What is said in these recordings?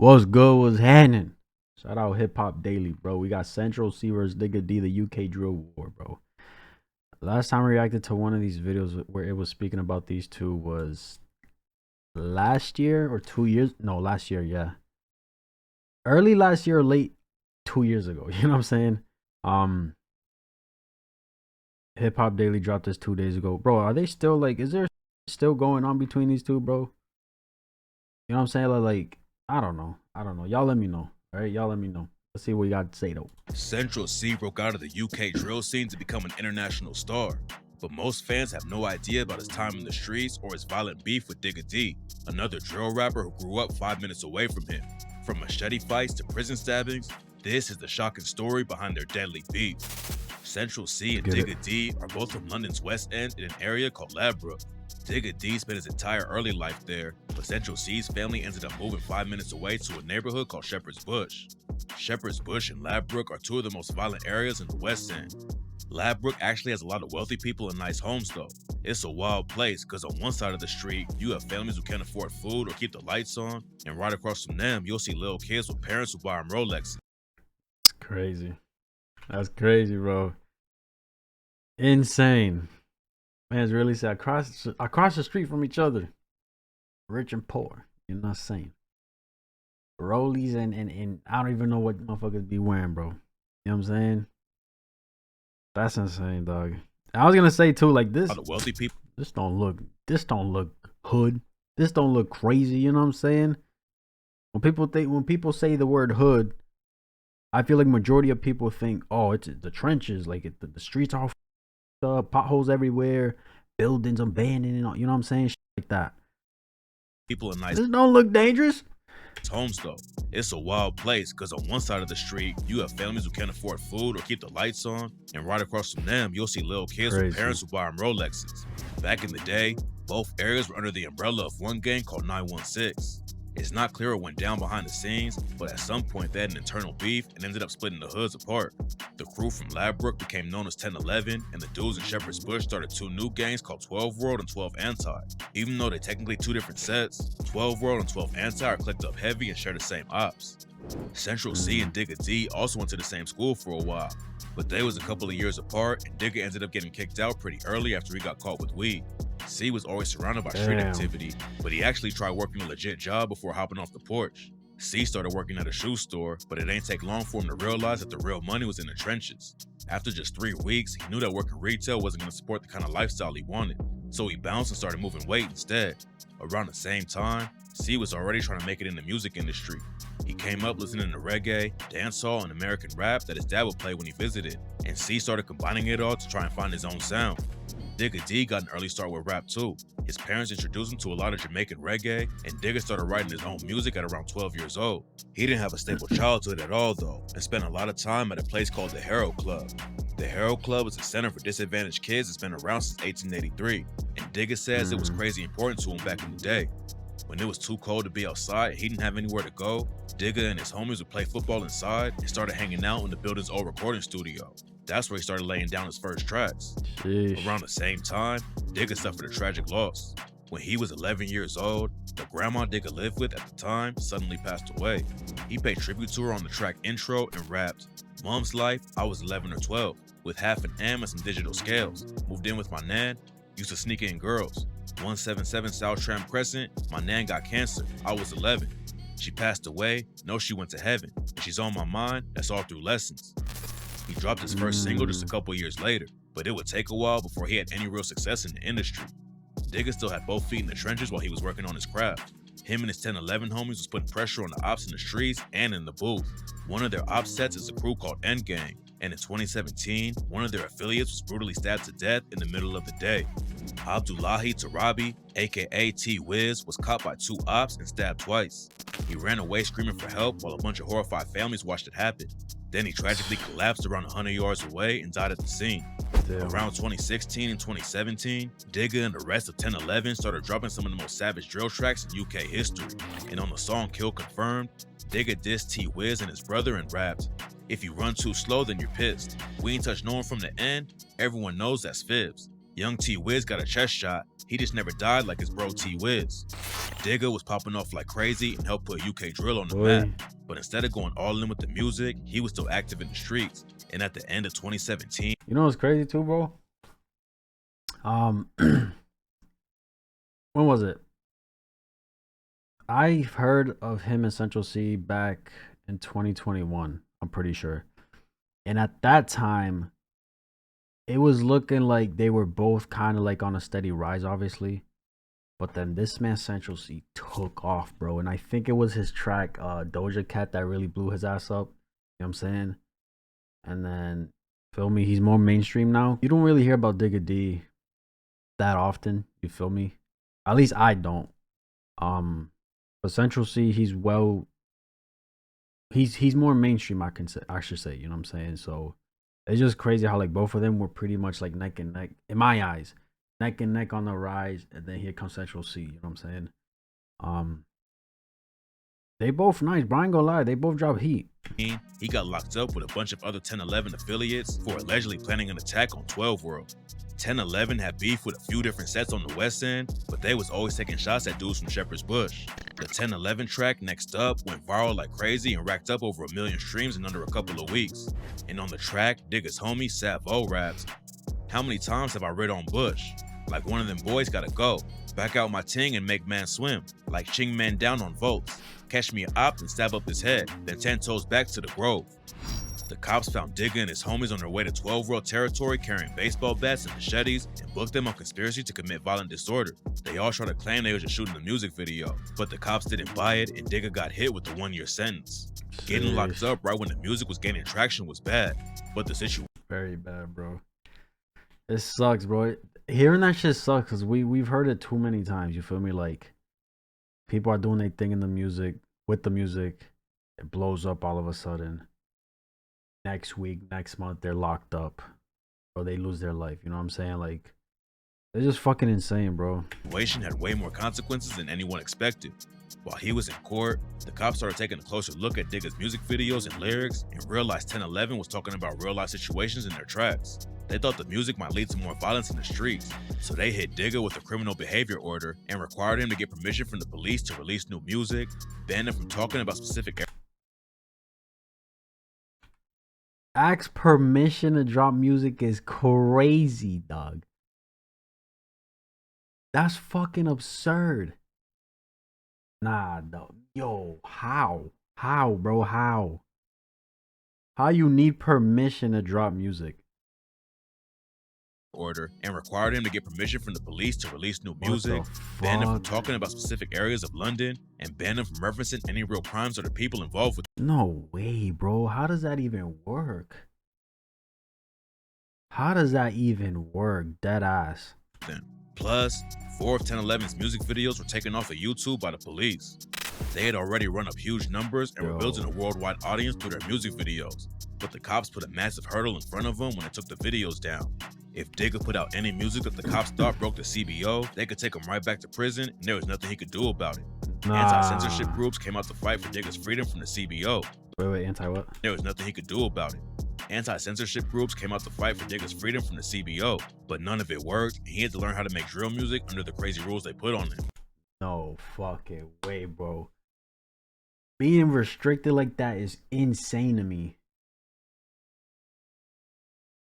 What's good? What's happening? Shout out Hip Hop Daily, bro. We got Central C versus Digga D, the UK drill war, bro. Last time I reacted to one of these videos where it was speaking about these two was last year or 2 years. No, last year, yeah. Early last year or late 2 years ago. You know what I'm saying? Hip Hop Daily dropped this 2 days ago. Bro, are they still like, is there still going on between these two, bro? You know what I'm saying? Like I don't know. Y'all let me know. All right, y'all let me know. Let's see what you got to say though. Central C broke out of the UK drill scene to become an international star, but most fans have no idea about his time in the streets or his violent beef with Digga D, another drill rapper who grew up 5 minutes away from him. From machete fights to prison stabbings, this is the shocking story behind their deadly beef. Central C and Digga D are both from London's West End in an area called Ladbroke. Digga D spent his entire early life there, but Central C's family ended up moving 5 minutes away to a neighborhood called Shepherd's Bush. Shepherd's Bush and Ladbroke are two of the most violent areas in the West End. Ladbroke actually has a lot of wealthy people and nice homes though. It's a wild place because on one side of the street, you have families who can't afford food or keep the lights on, and right across from them, you'll see little kids with parents who buy them Rolexes. It's crazy. That's crazy, bro. Insane. Man's really said across the street from each other. Rich and poor. You know what I'm saying? Rollies and I don't even know what motherfuckers be wearing, bro. You know what I'm saying? That's insane, dog. I was gonna say too, like this. A lot of wealthy people. This don't look hood. This don't look crazy. You know what I'm saying? When people say the word hood, I feel like majority of people think, oh, it's the trenches, like the streets are potholes everywhere, buildings abandoned, you know what I'm saying? Shit like that. People in nice. This don't look dangerous. Homes though. It's a wild place because on one side of the street, you have families who can't afford food or keep the lights on, and right across from them, you'll see little kids with parents who buy them Rolexes. Back in the day, both areas were under the umbrella of one gang called 916. It's not clear what went down behind the scenes, but at some point they had an internal beef and ended up splitting the hoods apart. The crew from Ladbroke became known as 1011, and the dudes in Shepherd's Bush started two new gangs called 12 World and 12 Anti. Even though they're technically two different sets, 12 World and 12 Anti are clicked up heavy and share the same ops. Central C and Digga D also went to the same school for a while, but they was a couple of years apart, and Digga ended up getting kicked out pretty early after he got caught with weed. C was always surrounded by street activity, but he actually tried working a legit job before hopping off the porch. C started working at a shoe store, but it ain't take long for him to realize that the real money was in the trenches. After just 3 weeks, he knew that working retail wasn't going to support the kind of lifestyle he wanted, so he bounced and started moving weight instead. Around the same time, C was already trying to make it in the music industry. He came up listening to reggae, dancehall, and American rap that his dad would play when he visited, and C started combining it all to try and find his own sound. Digga D got an early start with rap too. His parents introduced him to a lot of Jamaican reggae, and Digga started writing his own music at around 12 years old. He didn't have a stable childhood at all though, and spent a lot of time at a place called the Herald Club. The Herald Club is a center for disadvantaged kids that's been around since 1883, and Digga says it was crazy important to him back in the day. When it was too cold to be outside and he didn't have anywhere to go, Digga and his homies would play football inside and started hanging out in the building's old recording studio. That's where he started laying down his first tracks. Around the same time, Digga suffered a tragic loss. When he was 11 years old, the grandma Digga lived with at the time suddenly passed away. He paid tribute to her on the track Intro and rapped, "Mom's life, I was 11 or 12, with half an M and some digital scales. Moved in with my nan, used to sneak in girls. 177 South Tram Crescent, my nan got cancer, I was 11. She passed away, know she went to heaven. She's on my mind, that's all through lessons." He dropped his first single just a couple years later, but it would take a while before he had any real success in the industry. Digga still had both feet in the trenches while he was working on his craft. Him and his 1011 homies was putting pressure on the ops in the streets and in the booth. One of their ops sets is a crew called NEUGANG, and in 2017, one of their affiliates was brutally stabbed to death in the middle of the day. Abdullahi Tarabi, aka T-Wiz, was caught by two ops and stabbed twice. He ran away screaming for help while a bunch of horrified families watched it happen. Then he tragically collapsed around 100 yards away and died at the scene. Around 2016 and 2017, Digga and the rest of 1011 started dropping some of the most savage drill tracks in UK history. And on the song Kill Confirmed, Digga dissed T-Wiz and his brother and rapped, "If you run too slow, then you're pissed. We ain't touched no one from the end. Everyone knows that's fibs. Young T-Wiz got a chest shot. He just never died like his bro T-Wiz." Digga was popping off like crazy and helped put UK drill on the map. But instead of going all in with the music, he was still active in the streets. And at the end of 2017, you know what's crazy too, bro? When was it? I heard of him and Central C back in 2021, I'm pretty sure. And at that time, it was looking like they were both kind of like on a steady rise, obviously. But then this man Central C took off, bro. And I think it was his track, Doja Cat, that really blew his ass up. You know what I'm saying? And then, feel me, he's more mainstream now. You don't really hear about Digga D that often. You feel me? At least I don't. But Central C, he's more mainstream, I should say. You know what I'm saying? So it's just crazy how like both of them were pretty much like neck and neck in my eyes. Neck and neck on the rise, and then here comes Central C. You know what I'm saying? They both nice, bro. I ain't gonna lie, they both drop heat. He got locked up with a bunch of other 1011 affiliates for allegedly planning an attack on 12 World. 1011 had beef with a few different sets on the west end, but they was always taking shots at dudes from Shepherd's Bush. The 1011 track, Next Up, went viral like crazy and racked up over 1 million streams in under a couple of weeks. And on the track, Digga's homie Savo raps, "How many times have I rid on Bush? Like one of them boys gotta go. Back out my ting and make man swim. Like ching man down on votes. Catch me a op and stab up his head, then 10 toes back to the Grove." The cops found Digga and his homies on their way to 12 World territory carrying baseball bats and machetes and booked them on conspiracy to commit violent disorder. They all tried to claim they were just shooting the music video, but the cops didn't buy it and Digga got hit with the 1-year sentence. Getting locked up right when the music was gaining traction was bad, but the situation very bad, bro. It sucks, bro. Hearing that shit sucks because we've heard it too many times. You feel me? Like people are doing their thing in the music with the music, it blows up all of a sudden. Next week, next month, they're locked up or they lose their life. You know what I'm saying? Like, they're just fucking insane, bro. The situation had way more consequences than anyone expected. While he was in court, the cops started taking a closer look at Digga's music videos and lyrics and realized 1011 was talking about real life situations in their tracks. They thought the music might lead to more violence in the streets, so they hit Digga with a criminal behavior order and required him to get permission from the police to release new music, banned him from talking about specific areas. Ask permission to drop music is crazy, dog. That's fucking absurd. Nah, dog. Yo, how? How, bro? How? How you need permission to drop music? Order and required him to get permission from the police to release new music, banned him from talking about specific areas of London, and banned him from referencing any real crimes or the people involved with. No way, bro. How does that even work? How does that even work? Dead ass. Plus, 4 of 1011's music videos were taken off of YouTube by the police. They had already run up huge numbers and were building a worldwide audience through their music videos, but the cops put a massive hurdle in front of them when they took the videos down. If Digga put out any music that the cops thought broke the CBO, they could take him right back to prison and there was nothing he could do about it. Anti-censorship groups came out to fight for Digga's freedom from the CBO. Wait, anti what? There was nothing he could do about it. Anti-censorship groups came out to fight for Digga's freedom from the CBO, but none of it worked, and he had to learn how to make drill music under the crazy rules they put on him. No fucking way, bro. Being restricted like that is insane to me.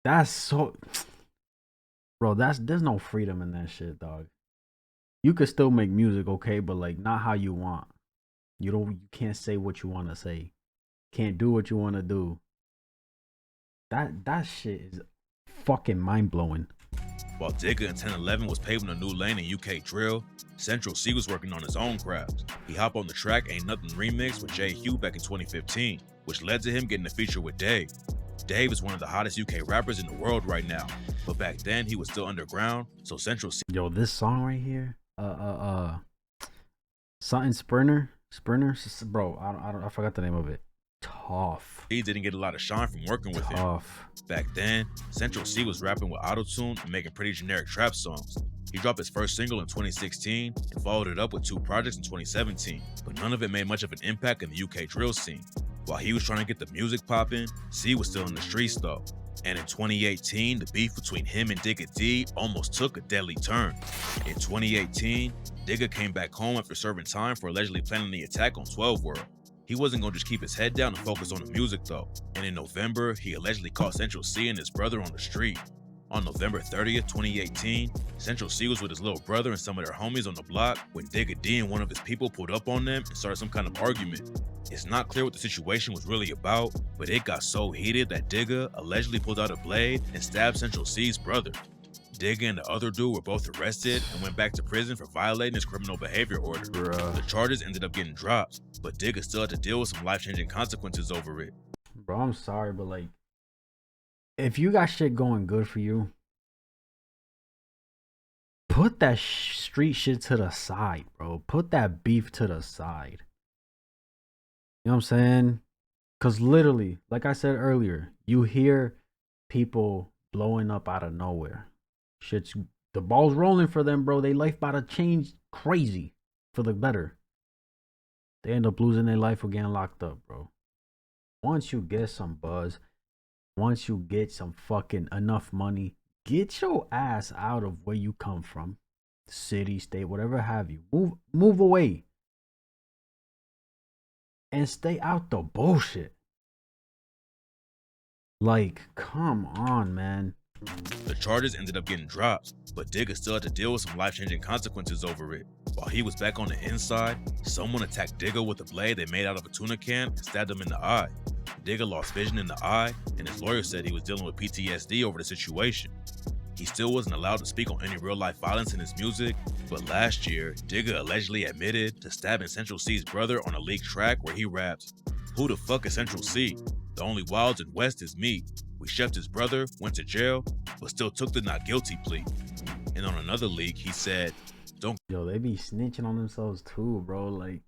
That's so... Bro, there's no freedom in that shit, dog. You could still make music, okay, but like not how you want. You can't say what you want to say. Can't do what you want to do. That shit is fucking mind-blowing. While Digga in 1011 was paving a new lane in UK drill, Central C was working on his own craft. He hopped on the track Ain't Nothing remix with J. Hugh back in 2015, which led to him getting a feature with Dave. Dave is one of the hottest UK rappers in the world right now, but back then he was still underground, so Central C... Yo, this song right here, something Sprinter, bro, I forgot the name of it. Tough. He didn't get a lot of shine from working with him. Back then, Central C was rapping with autotune and making pretty generic trap songs. He dropped his first single in 2016 and followed it up with 2 projects in 2017, but none of it made much of an impact in the UK drill scene. While he was trying to get the music popping, C was still in the streets though. And in 2018, the beef between him and Digga D almost took a deadly turn. In 2018, Digga came back home after serving time for allegedly planning the attack on 12 World. He wasn't going to just keep his head down and focus on the music though. And in November, he allegedly caught Central C and his brother on the street. On November 30th, 2018, Central C was with his little brother and some of their homies on the block when Digga D and one of his people pulled up on them and started some kind of argument. It's not clear what the situation was really about, but it got so heated that Digga allegedly pulled out a blade and stabbed Central C's brother. Digga and the other dude were both arrested and went back to prison for violating his criminal behavior order. The charges ended up getting dropped, but Digga still had to deal with some life-changing consequences over it. Bro, I'm sorry, but like, if you got shit going good for you, put that street shit to the side, bro. Put that beef to the side. You know what I'm saying? Because literally, like I said earlier, you hear people blowing up out of nowhere. Shit's, the ball's rolling for them, bro. They life about to change crazy for the better. They end up losing their life or getting locked up, bro. Once you get some buzz, once you get some fucking enough money, get your ass out of where you come from. City, state, whatever have you. Move away. And stay out the bullshit. Like, come on, man. The charges ended up getting dropped, but Digga still had to deal with some life-changing consequences over it. While he was back on the inside, someone attacked Digga with a blade they made out of a tuna can and stabbed him in the eye. Digga lost vision in the eye, and his lawyer said he was dealing with PTSD over the situation. He still wasn't allowed to speak on any real-life violence in his music, but last year, Digga allegedly admitted to stabbing Central C's brother on a leaked track where he raps, "Who the fuck is Central C? The only wilds in West is me. We chefed his brother, went to jail, but still took the not guilty plea." And on another leak, he said, "Don't..." Yo, they be snitching on themselves too, bro. Like,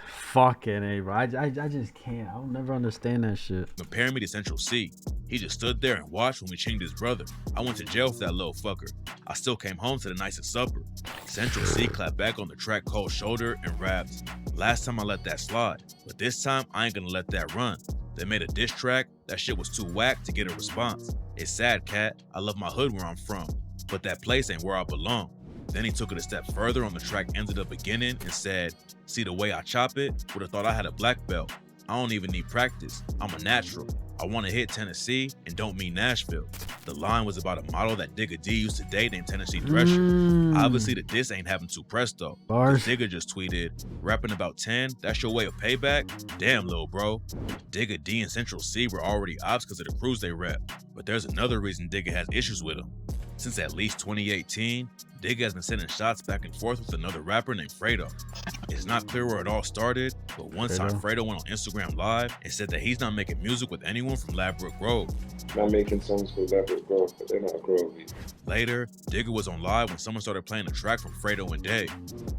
fucking A, bro. I just can't. I'll never understand that shit. Comparing me to Central C. He just stood there and watched when we chinged his brother. I went to jail for that little fucker. I still came home to the nicest supper. Central C clapped back on the track called Shoulder and rapped, "Last time I let that slide, but this time I ain't gonna let that run. They made a diss track, that shit was too whack to get a response. It's sad, cat, I love my hood where I'm from, but that place ain't where I belong." Then he took it a step further on the track ended up beginning and said, "See the way I chop it? Would've thought I had a black belt. I don't even need practice, I'm a natural. I wanna hit Tennessee and don't mean Nashville." The line was about a model that Digga D used to date named Tennessee Thresher. Obviously the diss ain't having too pressed though. Digga just tweeted, "Rapping about 10, that's your way of payback? Damn, little bro." Digga D and Central C were already ops because of the crews they rep, but there's another reason Digga has issues with him. Since at least 2018, Digga has been sending shots back and forth with another rapper named Fredo. It's not clear where it all started, but one time Fredo went on Instagram Live and said that he's not making music with anyone from Ladbroke Grove. Not making songs for Ladbroke Grove, but they're not Grove. Later, Digga was on Live when someone started playing a track from Fredo and Dave.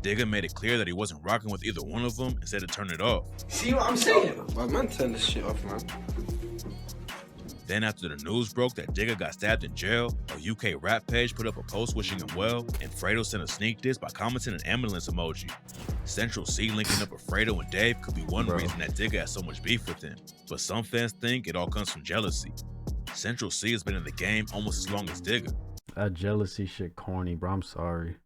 Digga made it clear that he wasn't rocking with either one of them and said to turn it off. See what I'm saying? My man, turn this shit off, man. Then after the news broke that Digga got stabbed in jail, a UK rap page put up a post wishing him well, and Fredo sent a sneak diss by commenting an ambulance emoji. Central C linking up with Fredo and Dave could be one reason that Digga has so much beef with him, but some fans think it all comes from jealousy. Central C has been in the game almost as long as Digga. That jealousy shit corny, bro. I'm sorry.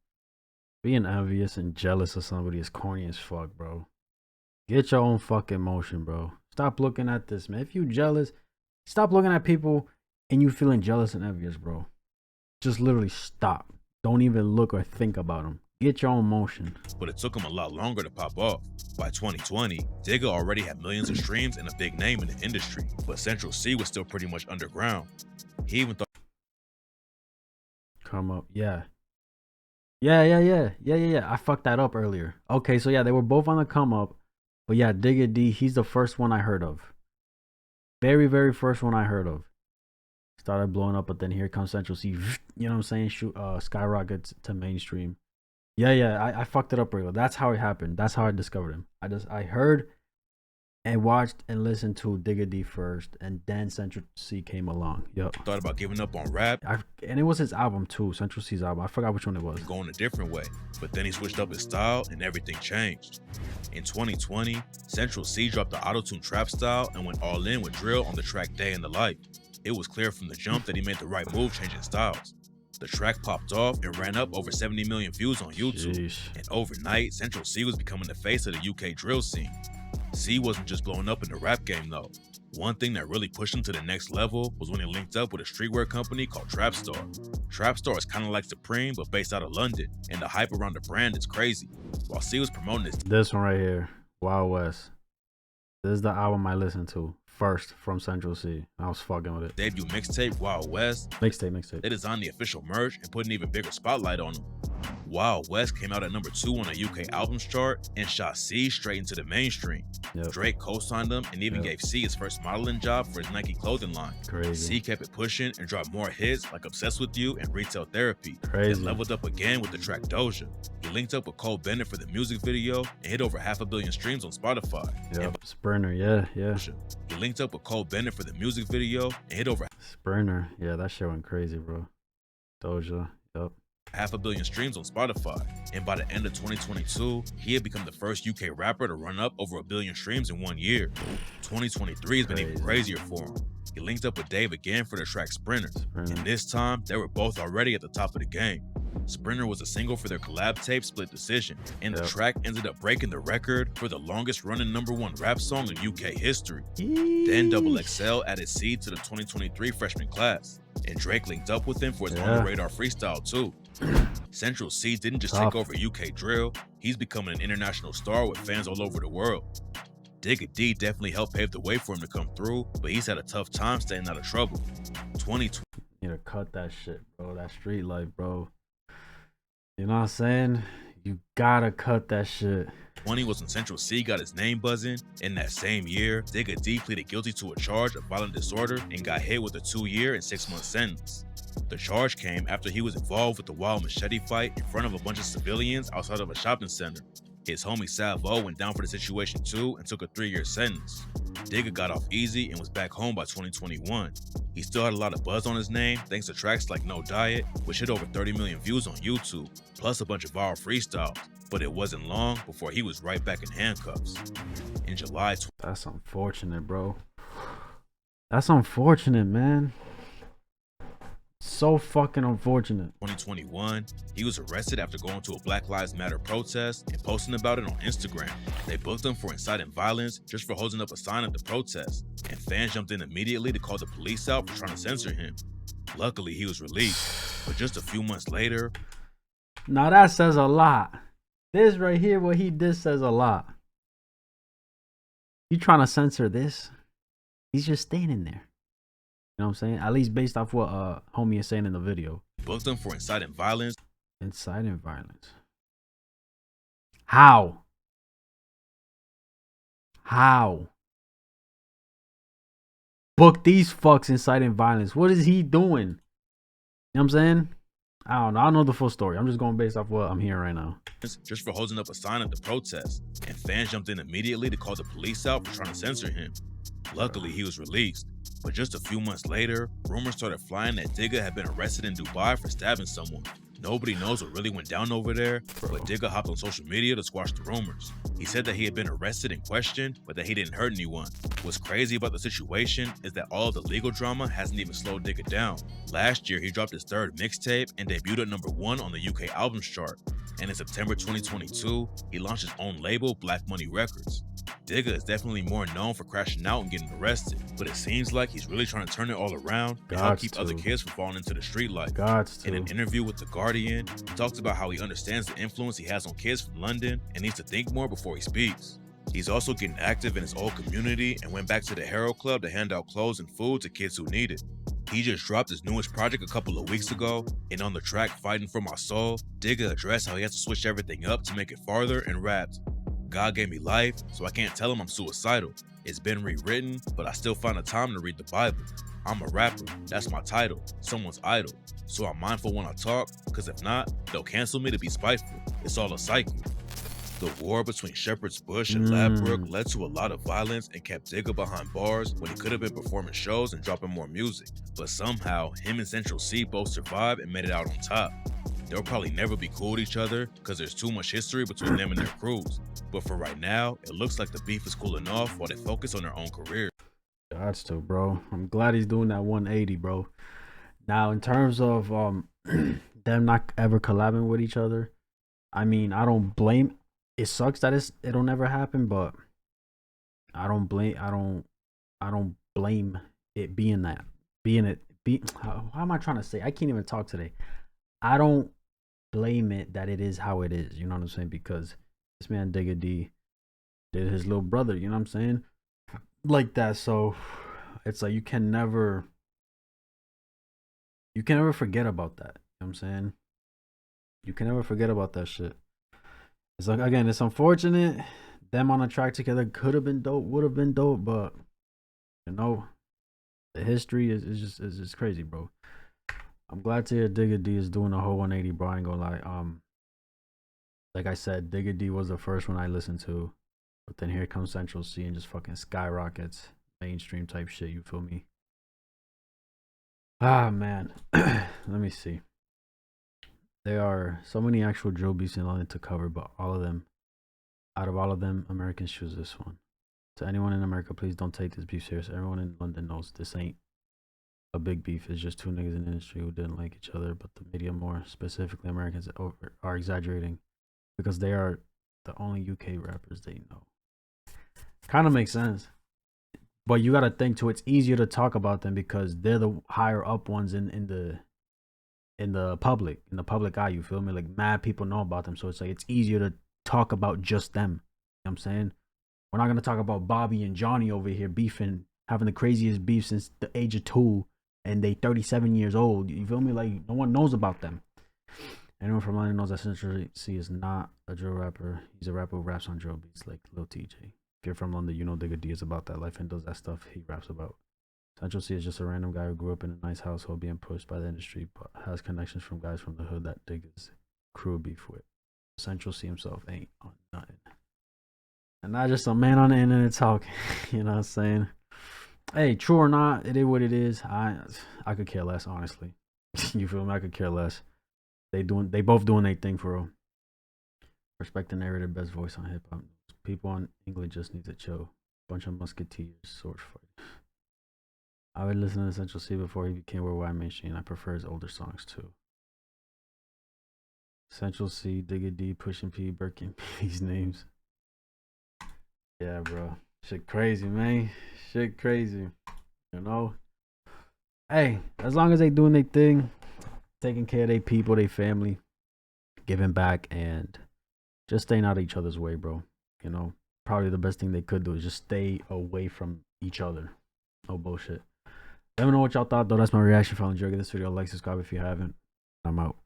Being envious and jealous of somebody is corny as fuck, bro. Get your own fucking motion, bro. Stop looking at this, man. If you jealous, stop looking at people and you feeling jealous and envious, bro. Just literally stop. Don't even look or think about them. Get your own motion. But it took him a lot longer to pop off. By 2020, Digga already had millions of streams and a big name in the industry, but Central C was still pretty much underground. He even thought... Come up, yeah. Yeah. I fucked that up earlier. Okay, so yeah, they were both on the come up, but yeah, Digga D, he's the first one I heard of. Very, very first one I heard of. Started blowing up, but then here comes Central C. You know what I'm saying? Skyrockets to mainstream. Yeah. I fucked it up earlier. That's how it happened. That's how I discovered him. I heard, and watched and listened to Digga D first, and then Central C came along. Yup. Thought about giving up on rap. And it was his album too, Central C's album. I forgot which one it was. Going a different way, but then he switched up his style and everything changed. In 2020, Central C dropped the auto-tune trap style and went all in with drill on the track Day in the Life. It was clear from the jump that he made the right move changing styles. The track popped off and ran up over 70 million views on YouTube. Sheesh. And overnight, Central C was becoming the face of the UK drill scene. C wasn't just blowing up in the rap game though. One thing that really pushed him to the next level was when he linked up with a streetwear company called Trapstar. Trapstar is kind of like Supreme but based out of London, and the hype around the brand is crazy. While C was promoting this one right here, Wild West. This is the album I listened to first from Central C. I was fucking with it. Debut mixtape, Wild West. Mixtape. They designed the official merch and put an even bigger spotlight on him. Wild West came out at number 2 on the UK albums chart and shot C straight into the mainstream. Yep. Drake co-signed him and even gave C his first modeling job for his Nike clothing line. Crazy. C kept it pushing and dropped more hits like Obsessed With You and Retail Therapy. Crazy. And leveled up again with the track Doja. He linked up with Cole Bennett for the music video and hit over 500 million streams on Spotify. Yep. Sprinter, yeah. He linked up with Cole Bennett for the music video and hit over Sprinter, yeah, that shit went crazy, bro. Doja, yep. 500 million streams on Spotify, and by the end of 2022, he had become the first UK rapper to run up over 1 billion streams in 1 year. 2023 has been even crazier for him. He linked up with Dave again for the track Sprinter, and this time, they were both already at the top of the game. Sprinter was a single for their collab tape Split Decision, and the track ended up breaking the record for the longest running #1 rap song in UK history. Then Double XL added C to the 2023 freshman class, and Drake linked up with him for his On The Radar freestyle too. Central C didn't just take over UK drill, he's becoming an international star with fans all over the world. Digga D definitely helped pave the way for him to come through, but he's had a tough time staying out of trouble. 2020. You gotta cut that shit, bro. That street life, bro. You know what I'm saying? You gotta cut that shit. 20 was when Central C got his name buzzing. In that same year, Digga D pleaded guilty to a charge of violent disorder and got hit with a 2-year and 6-month sentence. The charge came after he was involved with the wild machete fight in front of a bunch of civilians outside of a shopping center. His homie Salvo went down for the situation too and took a 3-year sentence. Digga got off easy and was back home by 2021. He still had a lot of buzz on his name thanks to tracks like No Diet, which hit over 30 million views on YouTube, plus a bunch of viral freestyles. But it wasn't long before he was right back in handcuffs. In July... That's unfortunate, bro. That's unfortunate, man. So fucking unfortunate. 2021, he was arrested after going to a Black Lives Matter protest and posting about it on Instagram. They booked him for inciting violence just for holding up a sign at the protest, and fans jumped in immediately to call the police out for trying to censor him. Luckily, he was released, but just a few months later... Now that says a lot. This right here, what he did says a lot. You trying to censor this? He's just staying in there. You know what I'm saying? At least based off what homie is saying in the video. Booked him for inciting violence. Inciting violence. How? Book these fucks inciting violence. What is he doing? You know what I'm saying? I don't know. I don't know the full story. I'm just going based off what I'm hearing right now. Just for holding up a sign at the protest, and fans jumped in immediately to call the police out for trying to censor him. Luckily, he was released, but just a few months later, rumors started flying that Digga had been arrested in Dubai for stabbing someone. Nobody knows what really went down over there, but Digga hopped on social media to squash the rumors. He said that he had been arrested and questioned, but that he didn't hurt anyone. What's crazy about the situation is that all of the legal drama hasn't even slowed Digga down. Last year, he dropped his 3rd mixtape and debuted at #1 on the UK albums chart. And in September 2022, he launched his own label, Black Money Records. Digga is definitely more known for crashing out and getting arrested, but it seems like he's really trying to turn it all around and help keep other kids from falling into the street life. In an interview with The Guardian, he talks about how he understands the influence he has on kids from London and needs to think more before he speaks. He's also getting active in his old community and went back to the Hero Club to hand out clothes and food to kids who need it. He just dropped his newest project a couple of weeks ago, and on the track Fighting For My Soul, Digga addressed how he has to switch everything up to make it farther and rapped, "God gave me life, so I can't tell him I'm suicidal. It's been rewritten, but I still find the time to read the Bible. I'm a rapper, that's my title, someone's idol. So I'm mindful when I talk, cause if not, they'll cancel me to be spiteful. It's all a cycle." The war between Shepherd's Bush and Ladbroke led to a lot of violence and kept Digga behind bars when he could have been performing shows and dropping more music. But somehow, him and Central C both survived and made it out on top. They'll probably never be cool with each other because there's too much history between them and their crews. But for right now, it looks like the beef is cooling off while they focus on their own careers. That's too, bro. I'm glad he's doing that 180, bro. Now, in terms of them not ever collabing with each other, I mean, I don't blame. It sucks that it'll never happen, but I don't blame it being that. How am I trying to say? I can't even talk today. I don't blame it that it is how it is. You know what I'm saying? Because this man Digga D did his little brother. You know what I'm saying? Like that. So it's like you can never forget about that. You know what I'm saying? You can never forget about that shit. It's like, again, it's unfortunate. Them on a track together could have been dope, would have been dope, but you know, the history is just crazy, bro. I'm glad to hear Digga D is doing a whole 180, bro. I ain't gonna lie. Like I said, Digga D was the first one I listened to, but then here comes Central C and just fucking skyrockets, mainstream type shit. You feel me? Ah, man. Let me see. There are so many actual drill beats in London to cover, but out of all of them, Americans choose this one. To anyone in America, please don't take this beef serious. Everyone in London knows this ain't a big beef. It's just two niggas in the industry who didn't like each other, but the media, more specifically Americans, are exaggerating because they are the only UK rappers they know. Kind of makes sense. But you gotta think too, it's easier to talk about them because they're the higher up ones in the public eye, you feel me? Like mad people know about them, so it's like it's easier to talk about just them. You know what I'm saying? We're not gonna talk about Bobby and Johnny over here beefing, having the craziest beef since the age of 2, and they 37 years old. You feel me? Like no one knows about them. Anyone from London knows that Central C is not a drill rapper. He's a rapper who raps on drill beats like Lil TJ. If you're from London, you know Digga D is about that life and does that stuff he raps about. Central C is just a random guy who grew up in a nice household being pushed by the industry, but has connections from guys from the hood that Digga's crew beef with. Central C himself ain't on nothing. And not just a man on the internet talking. You know what I'm saying? Hey, true or not, it is what it is. I could care less, honestly. You feel me? I could care less. They both doing their thing for real. Respect the narrative, best voice on hip hop. People on England just need to chill. Bunch of musketeers, sword fight. I would listen to Central C before he became worldwide mainstream. I prefer his older songs too. Central C, Digga D, Pushing P, Birkin, these names. Yeah, bro. Shit crazy, man. Shit crazy. You know? Hey, as long as they doing their thing, taking care of their people, their family, giving back, and just staying out of each other's way, bro. You know? Probably the best thing they could do is just stay away from each other. No bullshit. Let me know what y'all thought, though. That's my reaction. If you enjoyed this video, like, subscribe if you haven't. I'm out.